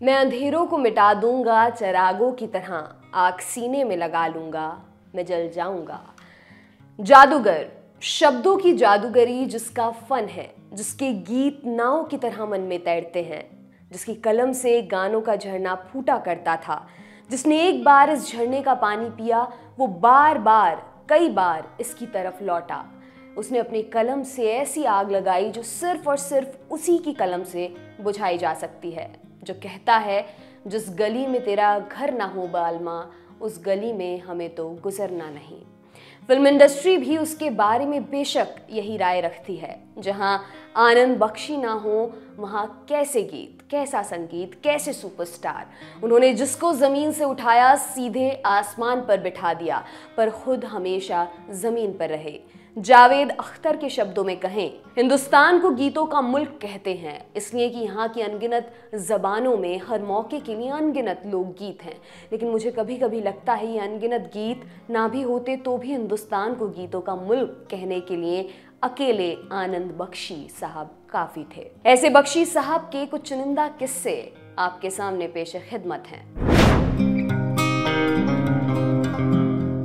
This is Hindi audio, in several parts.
मैं अंधेरों को मिटा दूंगा चिरागों की तरह, आग सीने में लगा लूंगा, मैं जल जाऊंगा। जादूगर, शब्दों की जादूगरी जिसका फन है, जिसके गीत नाव की तरह मन में तैरते हैं, जिसकी कलम से गानों का झरना फूटा करता था, जिसने एक बार इस झरने का पानी पिया वो बार बार कई बार इसकी तरफ लौटा। उसने अपनी कलम से ऐसी आग लगाई जो सिर्फ और सिर्फ उसी की कलम से बुझाई जा सकती है, जो कहता है जिस गली में तेरा घर ना हो बालमा, उस गली में हमें तो गुजरना नहीं। फिल्म इंडस्ट्री भी उसके बारे में बेशक यही राय रखती है। जहां आनंद बख्शी ना हो वहां कैसे गीत, कैसा संगीत, कैसे सुपरस्टार। उन्होंने जिसको जमीन से उठाया सीधे आसमान पर बिठा दिया, पर खुद हमेशा जमीन पर रहे। जावेद अख्तर के शब्दों में कहें, हिंदुस्तान को गीतों का मुल्क कहते हैं इसलिए कि यहाँ की अनगिनत जबानों में हर मौके के लिए अनगिनत लोकगीत हैं। लेकिन मुझे कभी कभी लगता है ये अनगिनत गीत ना भी होते तो भी हिंदुस्तान को गीतों का मुल्क कहने के लिए अकेले आनंद बख्शी साहब काफी थे। ऐसे बख्शी साहब के कुछ चुनिंदा किस्से आपके सामने पेश खिदमत हैं।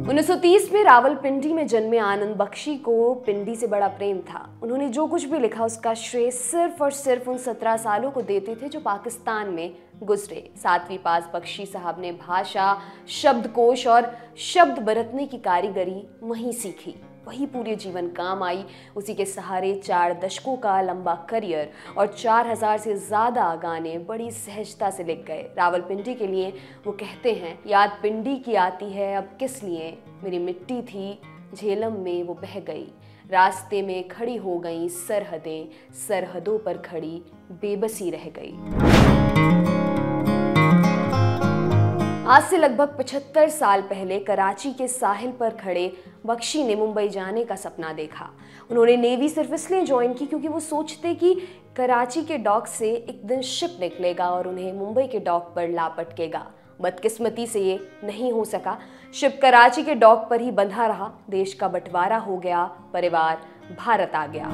1930 में रावलपिंडी में जन्मे आनंद बख्शी को पिंडी से बड़ा प्रेम था। उन्होंने जो कुछ भी लिखा उसका श्रेय सिर्फ और सिर्फ उन 17 सालों को देते थे जो पाकिस्तान में गुजरे। 7वीं पास बख्शी साहब ने भाषा, शब्दकोश और शब्द बरतने की कारीगरी वहीं सीखी, वही पूरे जीवन काम आई। उसी के सहारे 4 दशकों का लंबा करियर और 4000 से ज़्यादा गाने बड़ी सहजता से लिख गए। रावलपिंडी के लिए वो कहते हैं, याद पिंडी की आती है अब किस लिए, मेरी मिट्टी थी झेलम में वो बह गई, रास्ते में खड़ी हो गई सरहदें, सरहदों पर खड़ी बेबसी रह गई। आज से लगभग 75 साल पहले कराची के साहिल पर खड़े बख्शी ने मुंबई जाने का सपना देखा। उन्होंने नेवी सिर्फ इसलिए ज्वाइन की क्योंकि वो सोचते कि कराची के डॉक से एक दिन शिप निकलेगा और उन्हें मुंबई के डॉक पर लापटकेगा। बदकिस्मती से ये नहीं हो सका। शिप कराची के डॉक पर ही बंधा रहा। देश का बंटवारा हो गया, परिवार भारत आ गया।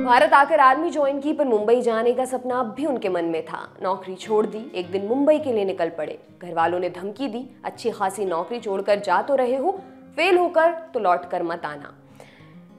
भारत आकर आर्मी ज्वाइन की, पर मुंबई जाने का सपना अब भी उनके मन में था। नौकरी छोड़ दी, एक दिन मुंबई के लिए निकल पड़े। घर वालों ने धमकी दी, अच्छी खासी नौकरी छोड़कर जा तो रहे हो, फेल होकर तो लौट कर मत आना।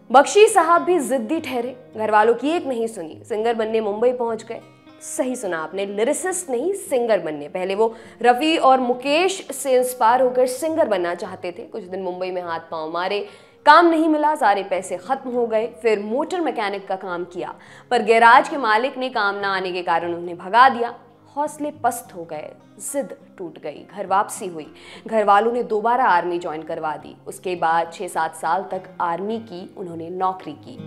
बख्शी साहब भी जिद्दी ठहरे, घर वालों की एक नहीं सुनी, सिंगर बनने मुंबई पहुंच गए। सही सुना आपने, लिरिसिस्ट नहीं सिंगर बनने। पहले वो रफी और मुकेश से इंस्पायर होकर सिंगर बनना चाहते थे। कुछ दिन मुंबई में हाथ पांव मारे, काम नहीं मिला, सारे पैसे खत्म हो गए। फिर मोटर मैकेनिक का काम किया, पर गैराज के मालिक ने काम ना आने के कारण उन्हें भगा दिया। हौसले पस्त हो गए, जिद टूट गई, घर वापसी हुई। घर वालों ने दोबारा आर्मी ज्वाइन करवा दी। उसके बाद 6-7 साल तक आर्मी की उन्होंने नौकरी की।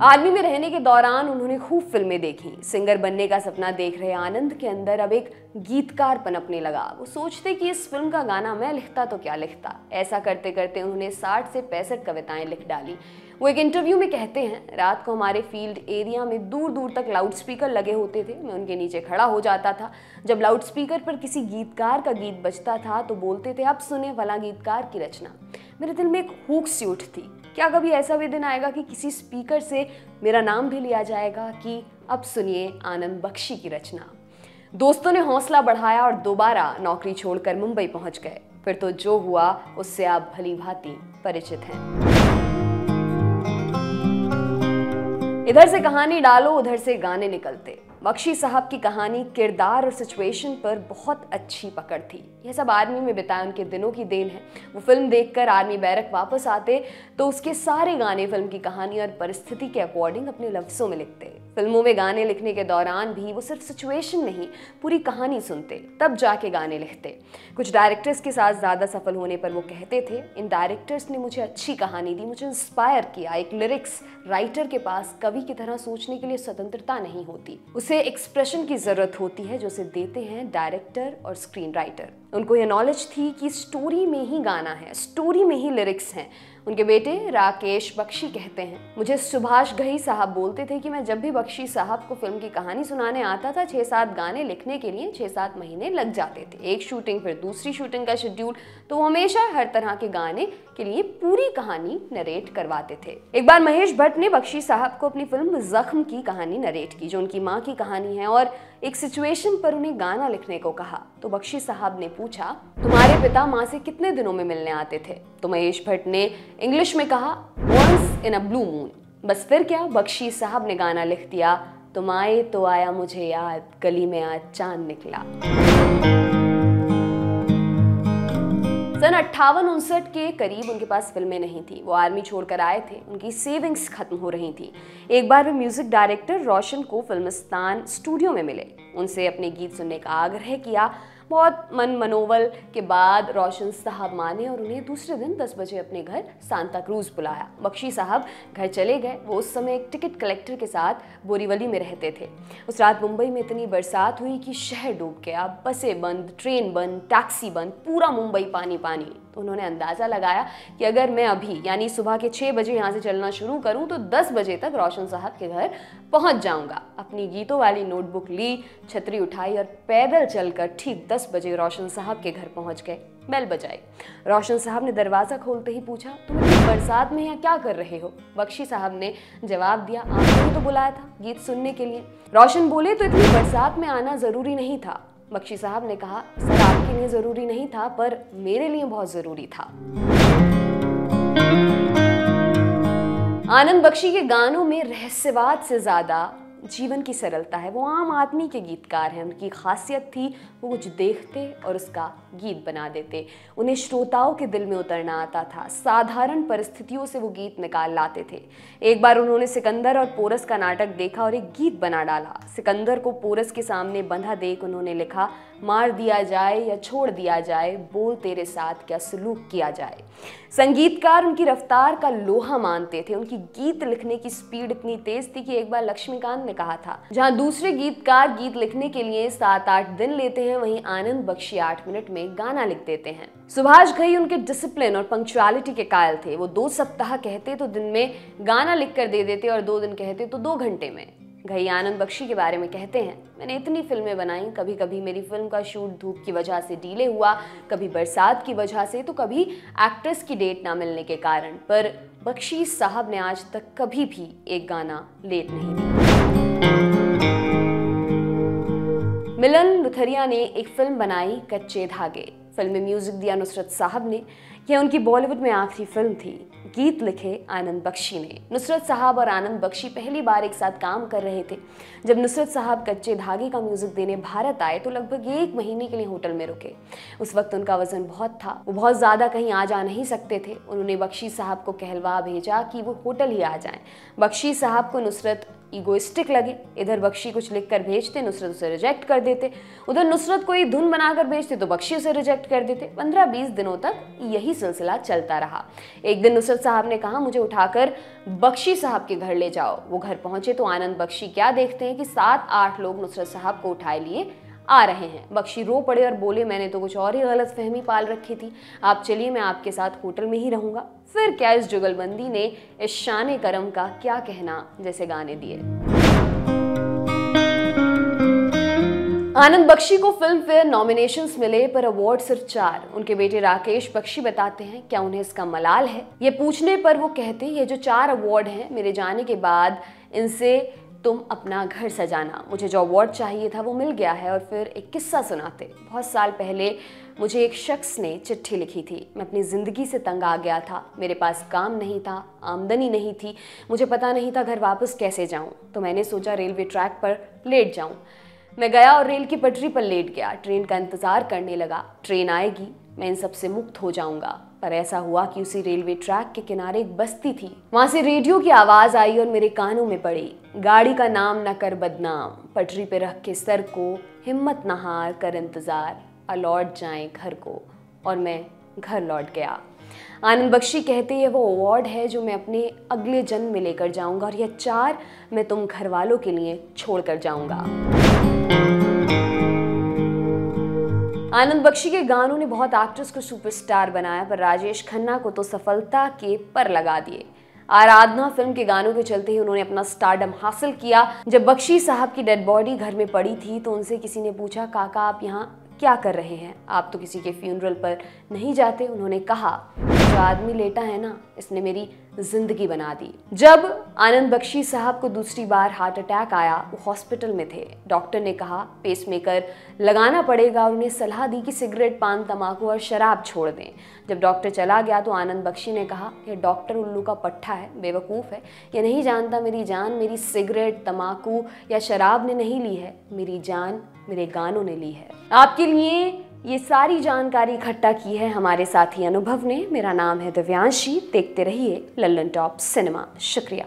आर्मी में रहने के दौरान उन्होंने खूब फिल्में देखी। सिंगर बनने का सपना देख रहे आनंद के अंदर अब एक गीतकार पनपने लगा। वो सोचते कि इस फिल्म का गाना मैं लिखता तो क्या लिखता। ऐसा करते करते उन्होंने 60 से 65 कविताएं लिख डाली। वो एक इंटरव्यू में कहते हैं, रात को हमारे फील्ड एरिया में दूर दूर तक लाउड स्पीकर लगे होते थे। मैं उनके नीचे खड़ा हो जाता था। जब लाउड स्पीकर पर किसी गीतकार का गीत बजता था तो बोलते थे, अब सुने फलां गीतकार की रचना। मेरे दिल में एक हुक सी उठती, क्या कभी ऐसा भी दिन आएगा कि किसी स्पीकर से मेरा नाम भी लिया जाएगा कि अब सुनिए आनंद बख्शी की रचना। दोस्तों ने हौसला बढ़ाया और दोबारा नौकरी छोड़कर मुंबई पहुंच गए। फिर तो जो हुआ उससे आप भली भांति परिचित हैं। इधर से कहानी डालो, उधर से गाने निकलते। बख्शी साहब की कहानी किरदार और सिचुएशन पर बहुत अच्छी पकड़ थी। यह सब आर्मी में बिताए उनके दिनों की देन है। वो फिल्म देखकर आर्मी बैरक वापस आते तो उसके सारे गाने फिल्म की कहानी और परिस्थिति के अकॉर्डिंग अपने लफ्जों में लिखते। फिल्मों में गाने लिखने के दौरान भी वो सिर्फ सिचुएशन नहीं, पूरी कहानी सुनते, तब जाके गाने लिखते। कुछ डायरेक्टर्स के साथ ज़्यादा सफल होने पर वो कहते थे, इन डायरेक्टर्स ने मुझे अच्छी कहानी दी, मुझे इंस्पायर किया। एक लिरिक्स राइटर के पास कवि की तरह सोचने के लिए स्वतंत्रता नहीं होती, उसे एक्सप्रेशन की ज़रूरत होती है जो उसे देते हैं डायरेक्टर और स्क्रीन राइटर। उनको ये नॉलेज थी कि स्टोरी में ही गाना है, स्टोरी में ही लिरिक्स हैं। उनके बेटे राकेश बख्शी कहते हैं, मुझे सुभाष घई साहब बोलते थे कि मैं जब भी बख्शी साहब को फिल्म की कहानी सुनाने आता था 6-7 गाने लिखने के लिए 6-7 महीने लग जाते थे। एक शूटिंग फिर दूसरी शूटिंग का शेड्यूल, तो हमेशा हर तरह के गाने के लिए पूरी कहानी नरेट करवाते थे। एक बार महेश भट्ट ने बख्शी साहब को अपनी फिल्म जख्म की कहानी नरेट की, जो उनकी माँ की कहानी है, और एक सिचुएशन पर उन्हें गाना लिखने को कहा। तो बख्शी साहब ने पूछा, तुम्हारे पिता माँ से कितने दिनों में मिलने आते थे? तो महेश भट्ट ने इंग्लिश में कहा, once in a blue moon. बस फिर क्या, बख्शी साहब ने गाना लिख दिया, तुम आए तो आया मुझे याद, गली में आज चांद निकला। सन 58-59 के करीब उनके पास फिल्में नहीं थी। वो आर्मी छोड़कर आए थे, उनकी सेविंग्स खत्म हो रही थी। एक बार वे म्यूजिक डायरेक्टर रोशन को फिल्मिस्तान स्टूडियो में मिले, उनसे अपने गीत सुनने का आग्रह किया। बहुत मनोवल के बाद रोशन साहब माने और उन्हें दूसरे दिन 10 बजे अपने घर सांता क्रूज बुलाया। बख्शी साहब घर चले गए। वो उस समय एक टिकट कलेक्टर के साथ बोरीवली में रहते थे। उस रात मुंबई में इतनी बरसात हुई कि शहर डूब गया, बसें बंद, ट्रेन बंद, टैक्सी बंद, पूरा मुंबई पानी पानी। तो उन्होंने अंदाज़ा लगाया कि अगर मैं अभी यानी सुबह के 6 बजे यहाँ से चलना शुरू करूँ तो 10 बजे तक रोशन साहब के घर पहुँच जाऊँगा। अपनी गीतों वाली नोटबुक ली, छतरी उठाई और पैदल चलकर ठीक 10 बजे रोशन साहब के घर पहुँच गए। बेल बजाई। रोशन साहब ने दरवाज़ा खोलते ही पूछा, तुम इतनी बरसात में यहाँ क्या कर रहे हो? बख्शी साहब ने जवाब दिया, आपने तो बुलाया था गीत सुनने के लिए। रोशन बोले, तो इतनी बरसात में आना ज़रूरी नहीं था। बख्शी साहब ने कहा, सर आपके लिए ज़रूरी नहीं था, पर मेरे लिए बहुत ज़रूरी था। आनंद बख्शी के गानों में रहस्यवाद से ज़्यादा जीवन की सरलता है। वो आम आदमी के गीतकार हैं। उनकी खासियत थी वो कुछ देखते और उसका गीत बना देते। उन्हें श्रोताओं के दिल में उतरना आता था। साधारण परिस्थितियों से वो गीत निकाल लाते थे। एक बार उन्होंने सिकंदर और पोरस का नाटक देखा और एक गीत बना डाला। सिकंदर को पोरस के सामने बंधा देख उन्होंने लिखा, मार दिया जाए या छोड़ दिया जाए, बोल तेरे साथ क्या सलूक किया जाए। संगीतकार उनकी रफ्तार का लोहा मानते थे। उनकी गीत लिखने की स्पीड इतनी तेज थी कि एक बार लक्ष्मीकांत ने कहा था, जहां दूसरे गीतकार गीत लिखने के लिए 7-8 दिन लेते हैं, वहीं आनंद बख्शी 8 मिनट में गाना लिख देते हैं। सुभाष घई उनके डिसिप्लिन और पंक्चुअलिटी के कायल थे। वो 2 सप्ताह कहते तो दिन में गाना लिख कर दे देते और 2 दिन कहते तो 2 घंटे में। घई आनंद बख्शी के बारे में कहते हैं, मैंने इतनी फिल्में बनाई, कभी कभी मेरी फिल्म का शूट धूप की वजह से डिले हुआ, कभी बरसात की वजह से, तो कभी एक्ट्रेस की डेट ना मिलने के कारण, पर बख्शी साहब ने आज तक कभी भी एक गाना लेट नहीं दिया। मिलन लुथरिया ने एक फिल्म बनाई, कच्चे धागे। फिल्म में म्यूजिक दिया नुसरत साहब ने। यह उनकी बॉलीवुड में आखिरी फिल्म थी। गीत लिखे आनंद बख्शी ने। नुसरत साहब और आनंद बख्शी पहली बार एक साथ काम कर रहे थे। जब नुसरत साहब कच्चे धागे का म्यूजिक देने भारत आए तो लगभग 1 महीने के लिए होटल में रुके। उस वक्त उनका वजन बहुत था, वो बहुत ज़्यादा कहीं आ जा नहीं सकते थे। उन्होंने बख्शी साहब को कहलवा भेजा कि वो होटल ही आ जाएं। बख्शी साहब को नुसरत ईगोइस्टिक लगे। इधर बख्शी कुछ लिख कर भेजते, नुसरत उसे रिजेक्ट कर देते। उधर नुसरत कोई धुन बनाकर भेजते तो बख्शी उसे रिजेक्ट कर देते। 15-20 दिनों तक यही सिलसिला चलता रहा। एक दिन नुसरत साहब ने कहा, मुझे उठाकर बख्शी साहब के घर ले जाओ। वो घर पहुंचे तो आनंद बख्शी क्या देखते हैं कि 7-8 लोग नुसरत साहब को उठाए लिए आ रहे हैं। बख्शी रो पड़े और बोले, मैंने तो कुछ और ही गलत फहमी पाल रखी थी, आप चलिए मैं आपके साथ होटल में ही रहूंगा। फिर क्या इस जुगलबंदी ने इस शान करम का क्या कहना जैसे गाने दिए। आनंद बख्शी को फिल्म फेयर नॉमिनेशंस मिले पर अवार्ड सिर्फ 4। उनके बेटे राकेश बख्शी बताते हैं, क्या उन्हें इसका मलाल है? ये पूछने पर वो कहते, ये जो 4 अवार्ड हैं मेरे जाने के बाद, इनसे तुम अपना घर सजाना। मुझे जो अवार्ड चाहिए था वो मिल गया है। और फिर एक किस्सा सुनाते। बहुत साल पहले मुझे एक शख्स ने चिट्ठी लिखी थी। मैं अपनी ज़िंदगी से तंग आ गया था। मेरे पास काम नहीं था, आमदनी नहीं थी, मुझे पता नहीं था घर वापस कैसे जाऊं। तो मैंने सोचा रेलवे ट्रैक पर लेट जाऊं। मैं गया और रेल की पटरी पर लेट गया। ट्रेन का इंतज़ार करने लगा। ट्रेन आएगी, मैं इन सब से मुक्त हो जाऊंगा। पर ऐसा हुआ कि उसी रेलवे ट्रैक के किनारे एक बस्ती थी। वहां से रेडियो की आवाज़ आई और मेरे कानों में पड़ी, गाड़ी का नाम न कर बदनाम, पटरी पे रख के सर को, हिम्मत न हार कर इंतज़ार, लौट जाएं घर को। और मैं घर लौट गया। आनंद बख्शी कहते हैं, वो अवार्ड है जो मैं अपने अगले जन्म में लेकर जाऊंगा और यह 4 मैं तुम घर वालों के लिए छोड़ कर जाऊंगा। आनंद बख्शी के गानों ने बहुत एक्ट्रेस को सुपरस्टार बनाया, पर राजेश खन्ना को तो सफलता के पर लगा दिए। आराधना फिल्म के गानों के चलते ही उन्होंने अपना स्टारडम हासिल किया। जब बख्शी साहब की डेड बॉडी घर में पड़ी थी तो उनसे किसी ने पूछा, काका आप यहाँ क्या कर रहे हैं, आप तो किसी के फ्यूनरल पर नहीं जाते। उन्होंने कहा, जो आदमी लेटा है ना, इसने मेरी जिंदगी बना दी। जब आनंद बख्शी साहब को दूसरी बार हार्ट अटैक आया, वो हॉस्पिटल में थे। डॉक्टर ने कहा पेसमेकर लगाना पड़ेगा और उन्हें सलाह दी कि सिगरेट, पान, तंबाकू और शराब छोड़ दें। जब डॉक्टर चला गया तो आनंद बख्शी ने कहा, यह डॉक्टर उल्लू का पट्टा है, बेवकूफ़ है, ये नहीं जानता मेरी जान मेरी सिगरेट, तंबाकू या शराब ने नहीं ली है, मेरी जान मेरे गानों ने ली है। आपके लिए ये सारी जानकारी इकट्ठा की है हमारे साथी अनुभव ने। मेरा नाम है दिव्यांशी। देखते रहिए लल्लन टॉप सिनेमा। शुक्रिया।